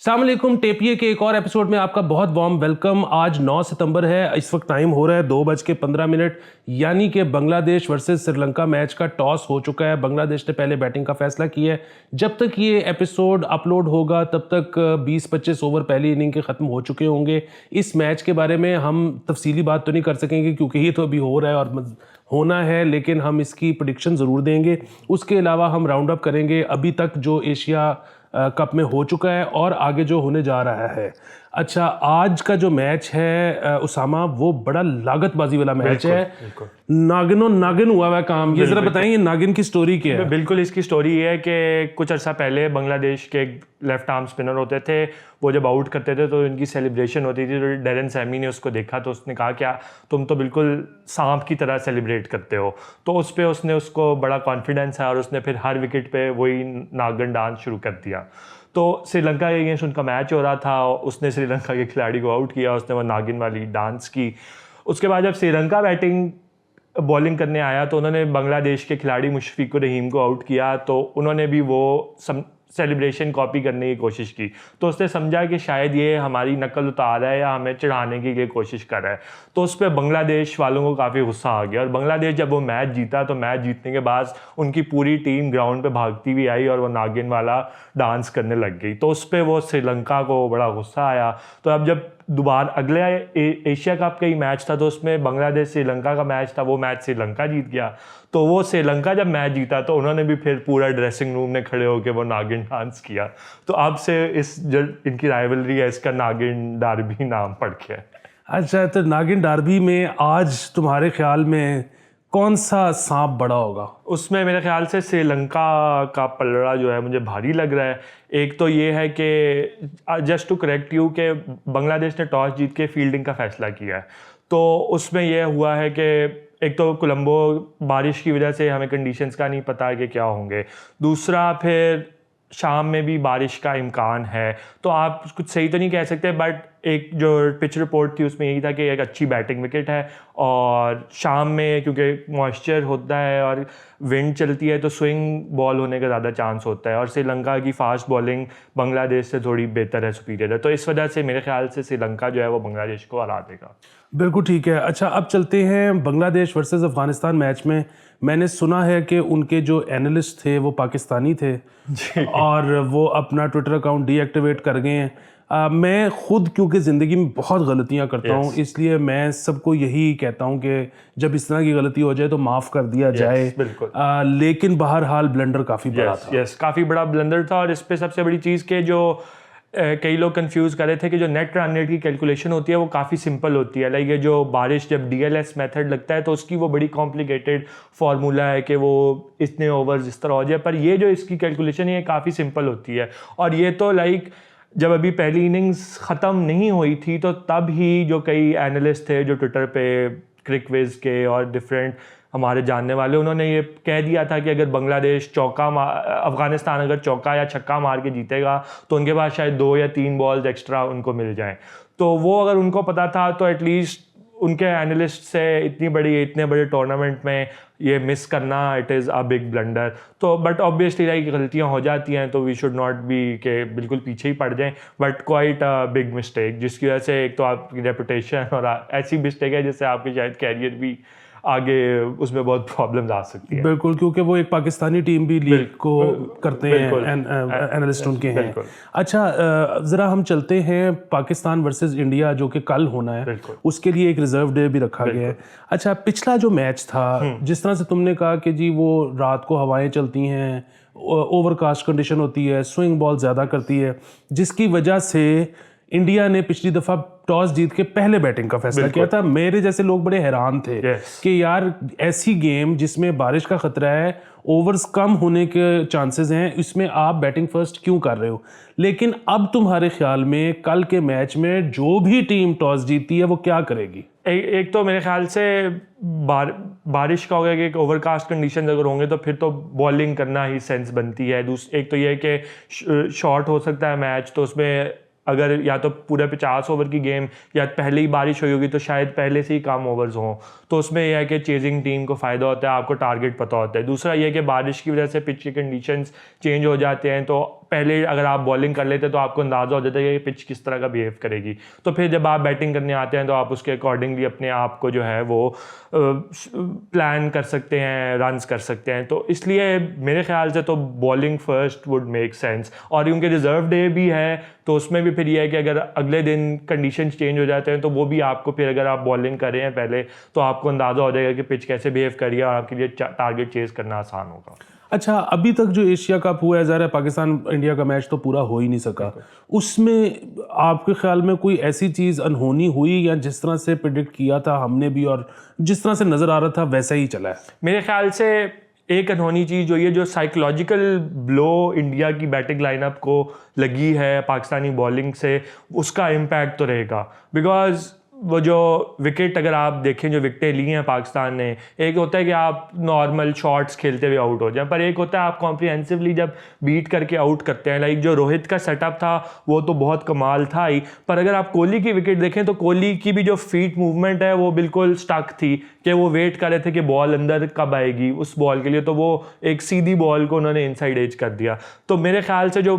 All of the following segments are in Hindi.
अस्सलाम वालेकुम। टेपिए के एक और एपिसोड में आपका बहुत वार्म वेलकम। आज 9 सितंबर है। इस वक्त टाइम हो रहा है 2:15, यानी कि बांग्लादेश वर्सेस श्रीलंका मैच का टॉस हो चुका है। बांग्लादेश ने पहले बैटिंग का फैसला किया है। जब तक ये एपिसोड अपलोड होगा तब तक 20-25 ओवर पहली इनिंग के ख़त्म हो चुके होंगे। इस मैच के बारे में हम तफसीली बात तो नहीं कर सकेंगे क्योंकि ये तो अभी हो रहा है और होना है, लेकिन हम इसकी प्रेडिक्शन ज़रूर देंगे। उसके अलावा हम राउंड अप करेंगे अभी तक जो एशिया कप में हो चुका है और आगे जो होने जा रहा है। अच्छा, आज का जो मैच है उसामा, वो बड़ा लागतबाजी वाला मैच है। नागिनो नागिन हुआ है काम। ये जरा बताएं, ये नागिन की स्टोरी क्या है? बिल्कुल, इसकी स्टोरी ये है कि कुछ अर्सा पहले बांग्लादेश के लेफ्ट आर्म स्पिनर होते थे, वो जब आउट करते थे तो इनकी सेलिब्रेशन होती थी। तो डेरन सैमी ने उसको देखा तो उसने कहा, क्या तुम तो बिल्कुल सांप की तरह सेलिब्रेट करते हो। तो उस पर उसने उसको बड़ा कॉन्फिडेंस है और उसने फिर हर विकेट पे वही नागिन डांस शुरू कर दिया। तो श्रीलंका के अगेंस्ट उनका मैच हो रहा था, उसने श्रीलंका के खिलाड़ी को आउट किया, उसने वो नागिन वाली डांस की। उसके बाद जब श्रीलंका बैटिंग बॉलिंग करने आया तो उन्होंने बांग्लादेश के खिलाड़ी मुशफिकुर रहीम को आउट किया। तो उन्होंने भी वो सेलिब्रेशन कॉपी करने की कोशिश की। तो उसने समझा कि शायद ये हमारी नकल उतार रहा है या हमें चढ़ाने की कोशिश कर रहा है। तो उस पर बांग्लादेश वालों को काफ़ी गुस्सा आ गया और बांग्लादेश जब वो मैच जीता तो मैच जीतने के बाद उनकी पूरी टीम ग्राउंड पे भागती हुई आई और वो नागिन वाला डांस करने लग गई। तो उस पर वो श्रीलंका को बड़ा गुस्सा आया। तो अब जब दोबारा अगले एशिया कप का ही मैच था तो उसमें बांग्लादेश श्रीलंका का मैच था, वो मैच श्रीलंका जीत गया। तो वो श्रीलंका जब मैच जीता तो उन्होंने भी फिर पूरा ड्रेसिंग रूम में खड़े होकर वो नागिन डांस किया। तो अब से इस जो इनकी राइवलरी है इसका नागिन डार्बी नाम पड़ गया है। अच्छा, तो नागिन डार्बी में आज तुम्हारे ख्याल में कौन सा सांप बड़ा होगा? उसमें मेरे ख्याल से श्रीलंका का पलड़ा जो है मुझे भारी लग रहा है। एक तो ये है कि जस्ट टू करेक्ट यू कि बांग्लादेश ने टॉस जीत के फील्डिंग का फैसला किया है। तो उसमें यह हुआ है कि एक तो कोलंबो बारिश की वजह से हमें कंडीशंस का नहीं पता कि क्या होंगे, दूसरा फिर शाम में भी बारिश का इम्कान है। तो आप कुछ सही तो नहीं कह सकते, बट एक जो पिच रिपोर्ट थी उसमें यही था कि एक अच्छी बैटिंग विकेट है और शाम में क्योंकि मॉइस्चर होता है और विंड चलती है तो स्विंग बॉल होने का ज़्यादा चांस होता है और श्रीलंका की फास्ट बॉलिंग बांग्लादेश से थोड़ी बेहतर है, सुपीरियर है। तो इस वजह से मेरे ख्याल से श्रीलंका जो है वो बांग्लादेश को हरा देगा। बिल्कुल ठीक है। अच्छा, अब चलते हैं बांग्लादेश वर्सेस अफगानिस्तान मैच में। मैंने सुना है कि उनके जो एनालिस्ट थे वो पाकिस्तानी थे और वो अपना ट्विटर अकाउंट डीएक्टिवेट कर गए हैं। मैं खुद क्योंकि ज़िंदगी में बहुत गलतियां करता हूं, इसलिए मैं सबको यही कहता हूं कि जब इस तरह की गलती हो जाए तो माफ़ कर दिया जाए। बिल्कुल। लेकिन बहरहाल ब्लंडर काफ़ी बड़ा था। काफ़ी बड़ा ब्लंडर था। और इस पे सबसे बड़ी चीज़ के जो कई लोग कंफ्यूज कर रहे थे कि जो नेट रन रेट की कैलकुलेशन होती है वो काफ़ी सिंपल होती है। लाइक ये जो बारिश जब डीएलएस मेथड लगता है तो उसकी वो बड़ी कॉम्प्लिकेटेड फार्मूला है कि वो इतने ओवर्स इस तरह हो जाए, पर ये जो इसकी कैलकुलेशन है ये काफ़ी सिंपल होती है। और ये तो लाइक जब अभी पहली इनिंग्स ख़त्म नहीं हुई थी तो तब ही जो कई एनालिस्ट थे जो ट्विटर पे क्रिकविज के और डिफरेंट हमारे जानने वाले, उन्होंने ये कह दिया था कि अगर बांग्लादेश अफगानिस्तान अगर चौका या छक्का मार के जीतेगा तो उनके पास शायद 2 या 3 बॉल्स एक्स्ट्रा उनको मिल जाएं। तो वो अगर उनको पता था तो एटलीस्ट उनके एनालिस्ट से इतने बड़े टूर्नामेंट में ये मिस करना, it is a big blunder. तो बट ऑब्वियसली लाइक गलतियाँ हो जाती हैं तो वी शुड नॉट बी के बिल्कुल पीछे ही पड़ जाएं, but quite a big mistake जिसकी वजह से एक तो आपकी रेपुटेशन और ऐसी मिस्टेक है जिससे आपके शायद कैरियर भी आगे उसमें बहुत प्रॉब्लम्स आ सकती है। बिल्कुल, क्योंकि वो एक पाकिस्तानी टीम भी लीग को करते हैं, एनालिस्ट उनके हैं। अच्छा, ज़रा हम चलते हैं पाकिस्तान वर्सेस इंडिया जो कि कल होना है, उसके लिए एक रिजर्व डे भी रखा गया है। अच्छा, पिछला जो मैच था, जिस तरह से तुमने कहा कि जी वो रात को हवाएं चलती हैं, ओवरकास्ट कंडीशन होती है, स्विंग बॉल ज़्यादा करती है, जिसकी वजह से इंडिया ने पिछली दफ़ा टॉस जीत के पहले बैटिंग का फैसला किया था। मेरे जैसे लोग बड़े हैरान थे कि यार ऐसी गेम जिसमें बारिश का खतरा है, ओवर्स कम होने के चांसेस हैं, इसमें आप बैटिंग फर्स्ट क्यों कर रहे हो? लेकिन अब तुम्हारे ख्याल में कल के मैच में जो भी टीम टॉस जीतती है वो क्या करेगी? एक तो मेरे ख्याल से बारिश का होगा कि ओवरकास्ट कंडीशन अगर होंगे तो फिर तो बॉलिंग करना ही सेंस बनती है। एक तो ये है कि शॉर्ट हो सकता है मैच, तो उसमें अगर या तो पूरे 50 ओवर की गेम या पहले ही बारिश हुई होगी तो शायद पहले से ही कम ओवर्स हों, तो उसमें यह है कि चेजिंग टीम को फ़ायदा होता है, आपको टारगेट पता होता है। दूसरा ये है कि बारिश की वजह से पिच के कंडीशंस चेंज हो जाते हैं तो पहले अगर आप बॉलिंग कर लेते तो आपको अंदाज़ा हो जाता है कि पिच किस तरह का बिहेव करेगी। तो फिर जब आप बैटिंग करने आते हैं तो आप उसके अकॉर्डिंगली अपने आप को जो है वो प्लान कर सकते हैं, रन्स कर सकते हैं। तो इसलिए मेरे ख्याल से तो bowling first would make sense. और क्योंकि रिजर्व डे भी है तो उसमें भी फिर ये है कि अगर अगले दिन कंडीशंस चेंज हो जाते हैं तो वो भी आपको फिर अगर आप बॉलिंग कर रहे हैं पहले तो आपको अंदाज़ा हो जाएगा कि पिच कैसे बिहेव करिए और आपके लिए टारगेट चेज करना आसान होगा। अच्छा, अभी तक जो एशिया कप हुआ है, ज़ाहिर है पाकिस्तान इंडिया का मैच तो पूरा हो ही नहीं सका, उसमें आपके ख्याल में कोई ऐसी चीज़ अनहोनी हुई या जिस तरह से प्रिडिक्ट किया था हमने भी और जिस तरह से नज़र आ रहा था वैसा ही चला है? मेरे ख्याल से एक अनहोनी चीज़ जो ये जो साइकोलॉजिकल ब्लो इंडिया की बैटिंग लाइनअप को लगी है पाकिस्तानी बॉलिंग से, उसका इम्पैक्ट तो रहेगा। बिकॉज वो जो विकेट अगर आप देखें जो विकेटें ली हैं पाकिस्तान ने, एक होता है कि आप नॉर्मल शॉट्स खेलते हुए आउट हो जाएं, पर एक होता है आप कॉम्प्रिहेंसिवली जब बीट करके आउट करते हैं। लाइक जो रोहित का सेटअप था वो तो बहुत कमाल था ही, पर अगर आप कोहली की विकेट देखें तो कोहली की भी जो फीट मूवमेंट है वो बिल्कुल स्टक थी कि वो वेट कर रहे थे कि बॉल अंदर कब आएगी उस बॉल के लिए, तो वो एक सीधी बॉल को उन्होंने इनसाइड एज कर दिया। तो मेरे ख्याल से जो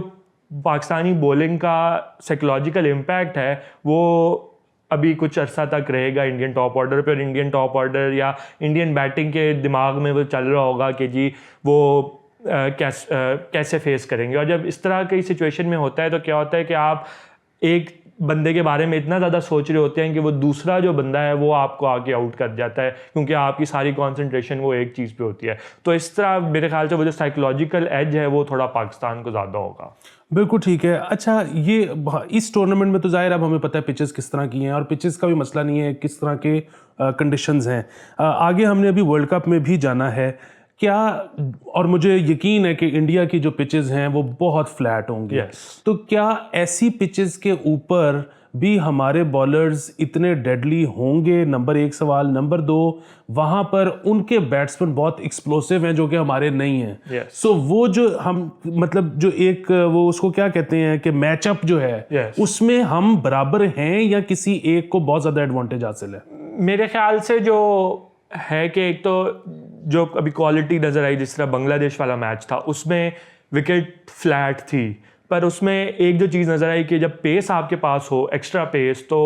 पाकिस्तानी बॉलिंग का साइकोलॉजिकल इम्पैक्ट है वो अभी कुछ अरसा तक रहेगा इंडियन टॉप ऑर्डर पे। और इंडियन टॉप ऑर्डर या इंडियन बैटिंग के दिमाग में वो चल रहा होगा कि जी वो कैसे फेस करेंगे। और जब इस तरह की सिचुएशन में होता है तो क्या होता है कि आप एक बंदे के बारे में इतना ज़्यादा सोच रहे होते हैं कि वो दूसरा जो बंदा है वो आपको आके आउट कर जाता है, क्योंकि आपकी सारी कंसंट्रेशन वो एक चीज़ पे होती है। तो इस तरह मेरे ख्याल से वो जो साइकोलॉजिकल एज है वो थोड़ा पाकिस्तान को ज़्यादा होगा। बिल्कुल ठीक है। अच्छा, ये इस टूर्नामेंट में तो ज़ाहिर अब हमें पता है पिचेस किस तरह की हैं और पिचेस का भी मसला नहीं है किस तरह के कंडीशंस हैं। आगे हमने अभी वर्ल्ड कप में भी जाना है क्या, और मुझे यकीन है कि इंडिया की जो पिचेस हैं वो बहुत फ्लैट होंगी। तो क्या ऐसी पिचेस के ऊपर भी हमारे बॉलर्स इतने डेडली होंगे? नंबर एक सवाल। नंबर दो, वहां पर उनके बैट्समैन बहुत एक्सप्लोसिव हैं जो कि हमारे नहीं हैं। सो वो जो हम मतलब जो एक वो उसको क्या कहते हैं कि मैचअप जो है उसमें हम बराबर हैं या किसी एक को बहुत ज़्यादा एडवांटेज हासिल है? मेरे ख्याल से जो है कि एक तो जो अभी क्वालिटी नज़र आई जिस तरह बांग्लादेश वाला मैच था उसमें विकेट फ्लैट थी, पर उसमें एक जो चीज़ नज़र आई कि जब पेस आपके पास हो एक्स्ट्रा पेस तो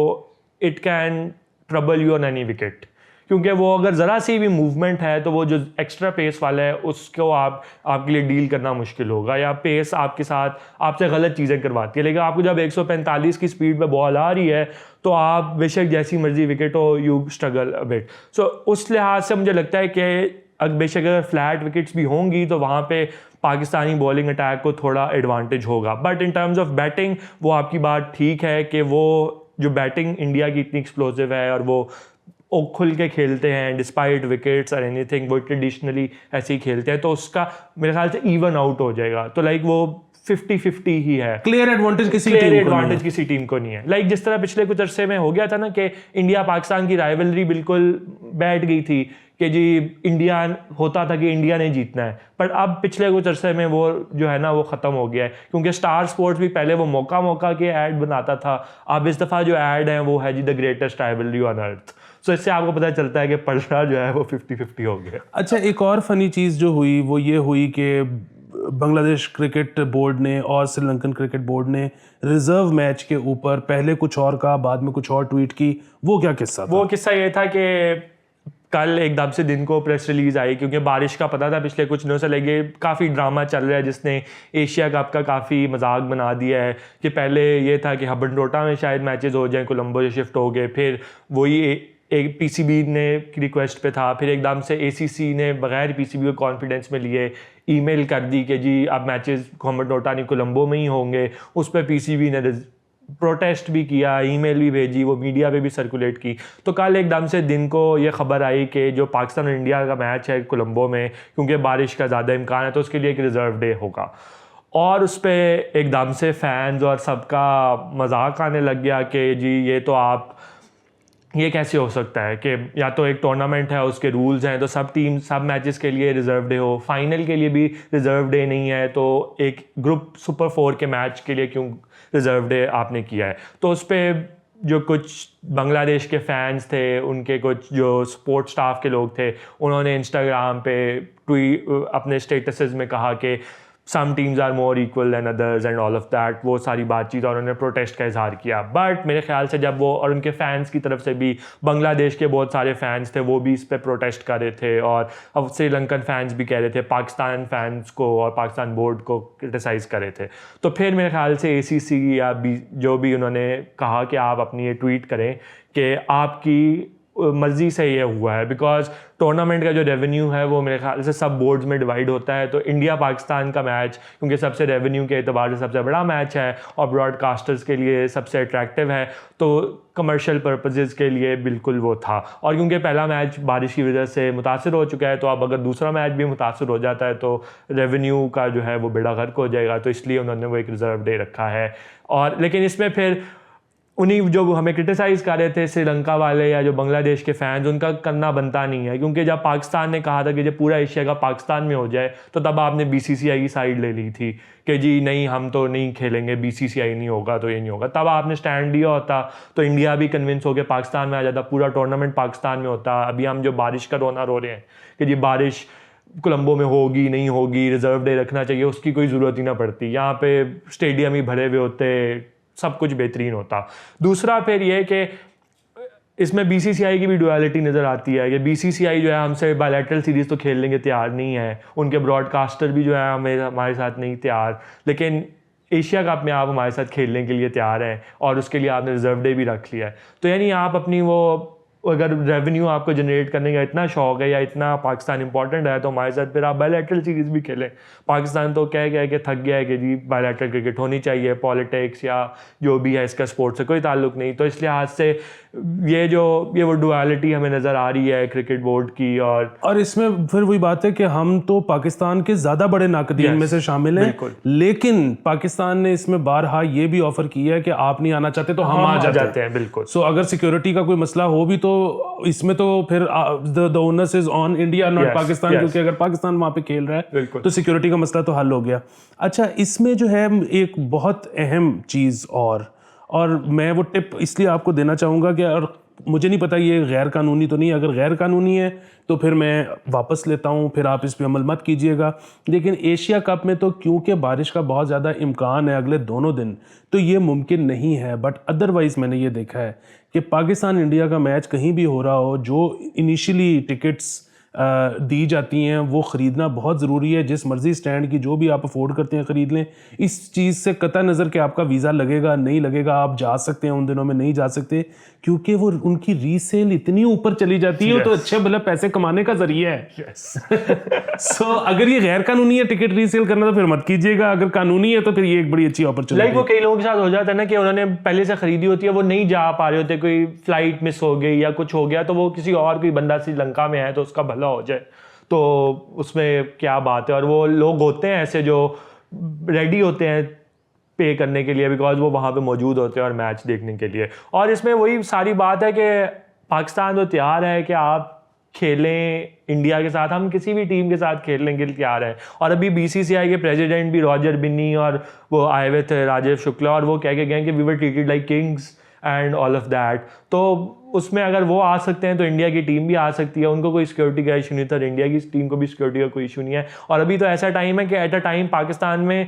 it can trouble you on any wicket, क्योंकि वो अगर ज़रा सी भी मूवमेंट है तो वो जो एक्स्ट्रा पेस वाला है उसको आपके लिए डील करना मुश्किल होगा, या पेस आपके साथ आपसे गलत चीज़ें करवाती है। लेकिन आपको जब 145 की स्पीड पे बॉल आ रही है तो आप बेशक जैसी मर्जी विकेट हो यू स्ट्रगल अ बिट। सो उस लिहाज से मुझे लगता है कि बेशक अगर फ्लैट विकेट्स भी होंगी तो वहाँ पे पाकिस्तानी बॉलिंग अटैक को थोड़ा एडवांटेज होगा। But in terms of batting वो आपकी बात ठीक है कि वो जो बैटिंग इंडिया की इतनी एक्सप्लोसिव है और वो खुल के खेलते हैं डिस्पाइट विकेट्स और एनीथिंग, वो ट्रेडिशनली ऐसे ही खेलते हैं, तो उसका मेरे ख्याल से इवन आउट हो जाएगा। तो लाइक वो 50-50 ही है। क्लियर एडवांटेज किसी टीम को नहीं है। लाइक जिस तरह पिछले कुछ अरसे में हो गया था ना कि इंडिया पाकिस्तान की राइवलरी बिल्कुल बैठ गई थी कि जी इंडिया होता था कि इंडिया ने जीतना है, पर अब पिछले कुछ अरसे में वो जो है ना वो ख़त्म हो गया है, क्योंकि स्टार स्पोर्ट्स भी पहले वो मौका के ऐड बनाता था, अब इस दफ़ा जो ऐड है वो है जी the greatest rivalry on earth. So इससे आपको पता चलता है कि पलड़ा जो है वो 50-50 हो गया। अच्छा, एक और फनी चीज़ जो हुई वो ये हुई कि बांग्लादेश क्रिकेट बोर्ड ने और श्रीलंकन क्रिकेट बोर्ड ने रिजर्व मैच के ऊपर पहले कुछ और कहा बाद में कुछ और ट्वीट की। वो क्या किस्सा था? वो किस्सा ये था कि कल एकदम से दिन को प्रेस रिलीज आई, क्योंकि बारिश का पता था पिछले कुछ दिनों से लगे काफ़ी ड्रामा चल रहा है जिसने एशिया कप का काफ़ी मजाक बना दिया है। कि पहले ये था कि हबनटोटा में शायद मैचेस हो जाएं, कोलंबो से शिफ्ट हो गए, फिर वही एक पीसीबी ने की रिक्वेस्ट पे था, फिर एकदम से एसीसी ने बगैर पीसीबी को कॉन्फिडेंस में लिए ईमेल कर दी कि जी अब मैचेस हबनटोटा नहीं कोलंबो में ही होंगे। उस पर पीसीबी ने प्रोटेस्ट भी किया, ईमेल भी भेजी, वो मीडिया पे भी सर्कुलेट की। तो कल एकदम से दिन को ये खबर आई कि जो पाकिस्तान और इंडिया का मैच है कोलंबो में, क्योंकि बारिश का ज़्यादा इम्कान है तो उसके लिए एक रिज़र्व डे होगा। और उस पर एकदम से फैंस और सबका मजाक आने लग गया कि जी ये तो आप ये कैसे हो सकता है कि या तो एक टूर्नामेंट है उसके रूल्स हैं तो सब मैचेस के लिए रिज़र्व डे हो, फाइनल के लिए भी रिज़र्व डे नहीं है तो एक ग्रुप सुपर 4 के मैच के लिए क्यों रिज़र्व डे आपने किया है। तो उस पर जो कुछ बांग्लादेश के फैंस थे, उनके कुछ जो सपोर्ट स्टाफ के लोग थे, उन्होंने इंस्टाग्राम पे अपने स्टेटसेस में कहा कि some teams are more equal than others and all of that, वो सारी बातचीत, और उन्होंने प्रोटेस्ट का इजहार किया। बट मेरे ख्याल से जब वो, और उनके फैंस की तरफ से भी, बांग्लादेश के बहुत सारे फैंस थे, वो भी इस पर प्रोटेस्ट कर रहे थे, और अब श्रीलंकन फैंस भी कह रहे थे, पाकिस्तान फैंस को और पाकिस्तान बोर्ड को क्रिटिसाइज़ कर रहे थे। तो फिर मेरे ख्याल से ACC या जो भी उन्होंने कहा कि आप अपनी ये ट्वीट करें कि आपकी मर्जी से ये हुआ है, बिकॉज टूर्नामेंट का जो रेवेन्यू है वो मेरे ख्याल से सब बोर्ड्स में डिवाइड होता है। तो इंडिया पाकिस्तान का मैच, क्योंकि सबसे रेवेन्यू के एतबार से सबसे बड़ा मैच है और ब्रॉडकास्टर्स के लिए सबसे अट्रैक्टिव है, तो कमर्शियल पर्पसेस के लिए बिल्कुल वो था। और क्योंकि पहला मैच बारिश की वजह से मुतासर हो चुका है, तो अब अगर दूसरा मैच भी मुतासर हो जाता है तो रेवेन्यू का जो है वो बेड़ा गर्क हो जाएगा, तो इसलिए उन्होंने वो एक रिजर्व डे रखा है। और लेकिन इसमें फिर उन्हीं जो हमें क्रिटिसाइज़ कर रहे थे श्रीलंका वाले या जो बांग्लादेश के फैंस, उनका करना बनता नहीं है, क्योंकि जब पाकिस्तान ने कहा था कि जब पूरा एशिया का पाकिस्तान में हो जाए, तो तब आपने BCCI की साइड ले ली थी कि जी नहीं, हम तो नहीं खेलेंगे, BCCI नहीं होगा तो ये नहीं होगा। तब आपने स्टैंड लिया होता तो इंडिया भी कन्विंस हो के पाकिस्तान में आ जाता, पूरा टूर्नामेंट पाकिस्तान में होता। अभी हम जो बारिश का रोना रो रहे हैं कि जी बारिश कोलंबो में होगी नहीं होगी, रिजर्व डे रखना चाहिए, उसकी कोई ज़रूरत ही ना पड़ती, यहाँ पे स्टेडियम ही भरे हुए होते, सब कुछ बेहतरीन होता। दूसरा फिर ये कि इसमें BCCI की भी डुअलिटी नज़र आती है कि BCCI जो है हमसे बायलैटरल सीरीज़ तो खेलने के तैयार नहीं है, उनके ब्रॉडकास्टर भी जो है हमारे साथ नहीं तैयार, लेकिन एशिया कप में आप हमारे साथ खेलने के लिए तैयार हैं और उसके लिए आपने रिजर्व डे भी रख लिया है। तो यानी आप अपनी वो, अगर रेवेन्यू आपको जनरेट करने का इतना शौक है या इतना पाकिस्तान इंपॉर्टेंट है, तो हमारे साथ फिर आप बायलैटरल सीरीज़ भी खेलें। पाकिस्तान तो कह के थक गया है कि जी बायलैटरल क्रिकेट होनी चाहिए, पॉलिटिक्स या जो भी है इसका स्पोर्ट्स से कोई ताल्लुक नहीं। तो इसलिए आज से ये वो डुअलिटी हमें नज़र आ रही है क्रिकेट बोर्ड की। और इसमें फिर वही बात है कि हम तो पाकिस्तान के ज़्यादा बड़े नाकदीन में से शामिल हैं, लेकिन पाकिस्तान ने इसमें बारहा ये भी ऑफर किया है कि आप नहीं आना चाहते तो हम आ जाते हैं। बिल्कुल। सो अगर सिक्योरिटी का कोई मसला हो भी तो इसमें तो फिर the onus is on India not Pakistan, क्योंकि अगर पाकिस्तान वहां पे खेल रहा है तो सिक्योरिटी का मसला तो हल हो गया। अच्छा, इसमें जो है एक बहुत अहम चीज़ और मैं वो टिप इसलिए आपको देना चाहूँगा कि, और मुझे नहीं पता ये गैर कानूनी तो नहीं, अगर गैर कानूनी है तो फिर मैं वापस लेता हूँ, फिर आप इस पे अमल मत कीजिएगा। लेकिन एशिया कप में तो क्योंकि बारिश का बहुत ज़्यादा इम्कान है अगले दोनों दिन, तो ये मुमकिन नहीं है। बट अदरवाइज़ मैंने ये देखा है कि पाकिस्तान इंडिया का मैच कहीं भी हो रहा हो, जो इनिशियली टिकट्स दी जाती हैं वो ख़रीदना बहुत ज़रूरी है। जिस मर्ज़ी स्टैंड की जो भी आप अफोर्ड करते हैं ख़रीद लें। इस चीज़ से कतई नज़र कि आपका वीज़ा लगेगा नहीं लगेगा, आप जा सकते हैं उन दिनों में नहीं जा सकते, क्योंकि वो उनकी रीसेल इतनी ऊपर चली जाती है। तो अच्छे भले पैसे कमाने का ज़रिया है। सो अगर ये गैर कानूनी है टिकट रीसेल करना तो फिर मत कीजिएगा, अगर कानूनी है तो फिर ये एक बड़ी अच्छी अपॉर्चुनिटी है। वो कई लोगों के साथ हो जाता है ना कि उन्होंने पहले से खरीदी होती है, वो नहीं जा पा रहे होते, कोई फ्लाइट मिस हो गई या कुछ हो गया, तो वो किसी और कोई बंदा श्रीलंका में है तो उसका भला हो जाए, तो उसमें क्या बात है। और वो लोग होते हैं ऐसे जो रेडी होते हैं पे करने के लिए, बिकॉज वो वहाँ पे मौजूद होते हैं और मैच देखने के लिए। और इसमें वही सारी बात है कि पाकिस्तान तो तैयार है कि आप खेलें इंडिया के साथ, हम किसी भी टीम के साथ खेलने के लिए तैयार हैं। और अभी BCCI के प्रेसिडेंट भी रॉजर बिन्नी और वो आए हुए थे राजीव शुक्ला, और वो कह के गए कि we were treated like kings and all of that. तो उसमें अगर वो आ सकते हैं तो इंडिया की टीम भी आ सकती है, उनको कोई सिक्योरिटी का इशू नहीं था, इंडिया की टीम को भी सिक्योरिटी का कोई इशू नहीं है। और अभी तो ऐसा टाइम है कि एट अ टाइम पाकिस्तान में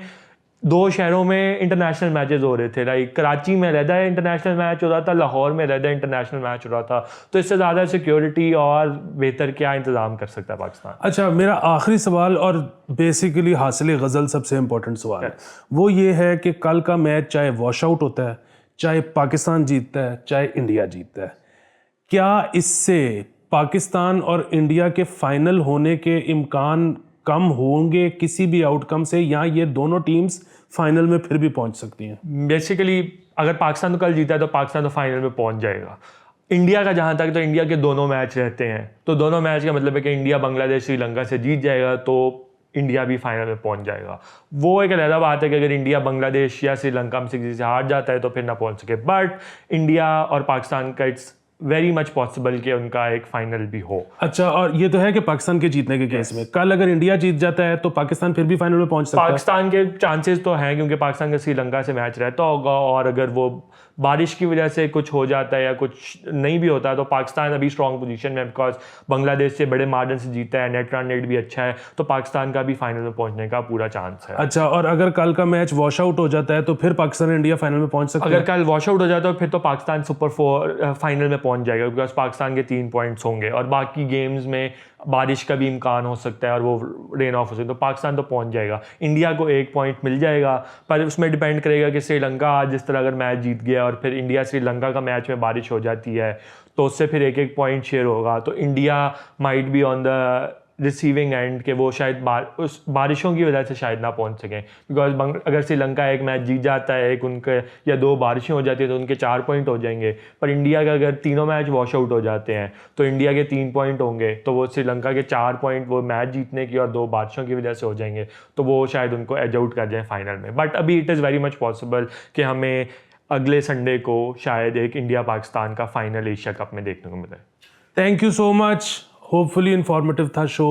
2 शहरों में इंटरनेशनल मैचेस हो रहे थे। लाइक कराची में रहता है इंटरनेशनल मैच हो रहा था, लाहौर में रहता है इंटरनेशनल मैच हो रहा था। तो इससे ज़्यादा सिक्योरिटी और बेहतर क्या इंतज़ाम कर सकता है पाकिस्तान। अच्छा, मेरा आखिरी सवाल और बेसिकली हासिल गज़ल सबसे इम्पोर्टेंट सवाल वो ये है कि कल का मैच चाहे वॉश आउट होता है, चाहे पाकिस्तान जीतता है, चाहे इंडिया जीतता है, क्या इससे पाकिस्तान और इंडिया के फाइनल होने के इम्कान कम होंगे किसी भी आउटकम से, या ये दोनों टीम्स फाइनल में फिर भी पहुंच सकती हैं? बेसिकली अगर पाकिस्तान तो कल जीता है तो पाकिस्तान तो फाइनल में पहुंच जाएगा। इंडिया का जहाँ तक, तो इंडिया के दोनों मैच रहते हैं, तो दोनों मैच का मतलब है कि इंडिया बांग्लादेश श्रीलंका से जीत जाएगा तो इंडिया भी फाइनल में पहुंच जाएगा। वो एक अलग बात है कि अगर इंडिया बांग्लादेश या श्रीलंका में से किसी से हार जाता है तो फिर ना पहुंच सके। बट इंडिया और पाकिस्तान का इट्स वेरी मच पॉसिबल कि उनका एक फाइनल भी हो। अच्छा, और ये तो है कि पाकिस्तान के जीतने के केस में कल अगर इंडिया जीत जाता है तो पाकिस्तान फिर भी फाइनल में पहुंच सकता है? पाकिस्तान के चांसेस तो हैं, क्योंकि पाकिस्तान का श्रीलंका से मैच रहता होगा, और अगर वो बारिश की वजह से कुछ हो जाता है या कुछ नहीं भी होता है तो पाकिस्तान अभी स्ट्रॉन्ग पोजीशन में, बिकॉज बांग्लादेश से बड़े मार्जिन से जीता है, नेट रन रेट भी अच्छा है, तो पाकिस्तान का भी फाइनल में पहुंचने का पूरा चांस है। अच्छा, और अगर कल का मैच वॉश आउट हो जाता है तो फिर पाकिस्तान इंडिया फाइनल में पहुंच सकते अगर हैं? कल वॉश आउट हो जाता है फिर तो पाकिस्तान सुपर 4 फाइनल में पहुंच जाएगा, बिकॉज पाकिस्तान के 3 पॉइंट्स होंगे और बाकी गेम्स में बारिश का भी इम्कान हो सकता है और वो रेन ऑफ हो सकता है, तो पाकिस्तान तो पहुंच जाएगा। इंडिया को 1 पॉइंट मिल जाएगा, पर उसमें डिपेंड करेगा कि श्रीलंका आज जिस तरह अगर मैच जीत गया और फिर इंडिया श्रीलंका का मैच में बारिश हो जाती है तो उससे फिर 1-1 पॉइंट शेयर होगा, तो India might be on the receiving end के वो शायद उस बारिशों की वजह से शायद ना पहुंच सकें, बिकॉज अगर श्रीलंका एक मैच जीत जाता है, एक उनके या 2 बारिशें हो जाती है तो उनके 4 पॉइंट हो जाएंगे, पर इंडिया का अगर तीनों मैच वॉश आउट हो जाते हैं तो इंडिया के 3 पॉइंट होंगे, तो वो श्रीलंका के 4 पॉइंट वो मैच जीतने की और 2 बारिशों की वजह से हो जाएंगे, तो वो शायद उनको एज आउट कर जाए फाइनल में। बट अभी it is very much possible कि हमें अगले संडे को शायद एक इंडिया पाकिस्तान का फाइनल एशिया कप में देखने को मिले। Thank you so much, hopefully informative था शो।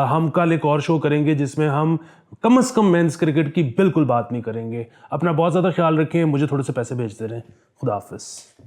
हम कल एक और शो करेंगे जिसमें हम कम से कम मेंस क्रिकेट की बिल्कुल बात नहीं करेंगे। अपना बहुत ज़्यादा ख्याल रखें, मुझे थोड़े से पैसे भेजते रहें। खुदा हाफिज़।